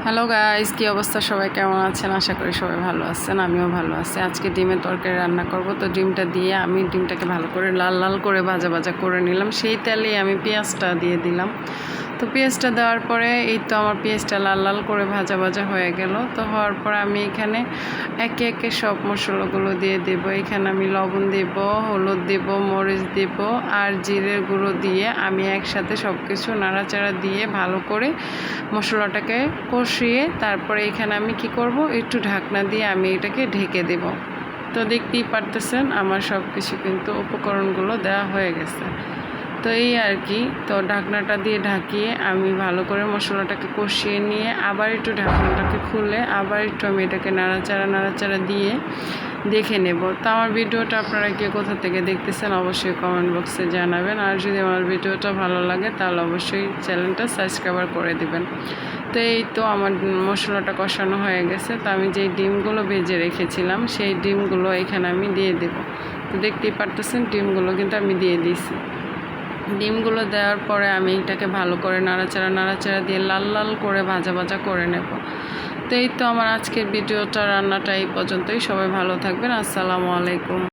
Hello guys, কি অবস্থা? সবাই কেমন আছেন? আশা করি সবাই ভালো আছেন। আমিও ভালো আছি। আজকে ডিমের তরকারি রান্না করব। তো ডিমটা দিয়ে আমি ডিমটাকে ভালো করে লাল লাল করে ভাজা ভাজা করে নিলাম। সেই তেলেই আমি পেঁয়াজটা দিয়ে দিলাম। তো পেঁয়াজটা দেওয়ার পরে এই তো আমার পেঁয়াজটা লাল লাল করে ভাজা ভাজা হয়ে গেল। তো হওয়ার পর আমি এখানে একে একে সব মশলাগুলো দিয়ে দেব। এখানে আমি লবণ দেব, হলুদ দেব, মরিচ দেব আর জিরের গুঁড়ো দিয়ে আমি একসাথে সব কিছু নাড়াচাড়া দিয়ে ভালো করে মশলাটাকে কষিয়ে তারপরে এখানে আমি কি করব, একটু ঢাকনা দিয়ে আমি এটাকে ঢেকে দেব। তো দেখতেই পারতেছেন আমার সব কিছু কিন্তু উপকরণগুলো দেওয়া হয়ে গেছে। তো এই আর কি। তো ঢাকনাটা দিয়ে ঢাকিয়ে আমি ভালো করে মশলাটাকে কষিয়ে নিয়ে আবার একটু ঢাকনাটাকে খুলে আবার একটু আমি এটাকে নাড়াচাড়া দিয়ে দেখে নেব। তো আমার ভিডিওটা আপনারা কে কোথা থেকে দেখতেছেন অবশ্যই কমেন্ট বক্সে জানাবেন। আর যদি আমার ভিডিওটা ভালো লাগে তাহলে অবশ্যই চ্যানেলটা সাবস্ক্রাইব করে দিবেন। তো এই তো আমার মশলাটা কষানো হয়ে গেছে। তো আমি যেই ডিমগুলো ভেজে রেখেছিলাম সেই ডিমগুলো এখানে আমি দিয়ে দেব। তো দেখতেই পারতেছেন ডিমগুলো কিন্তু আমি দিয়ে দিয়েছি। ডিমগুলো দেওয়ার পরে আমি এটাকে ভালো করে নাড়াচাড়া দিয়ে লাল লাল করে ভাজা ভাজা করে নেব। তো এই তো আমার আজকের ভিডিওটা রান্নাটা এই পর্যন্তই। সবাই ভালো থাকবেন। আসসালামু আলাইকুম।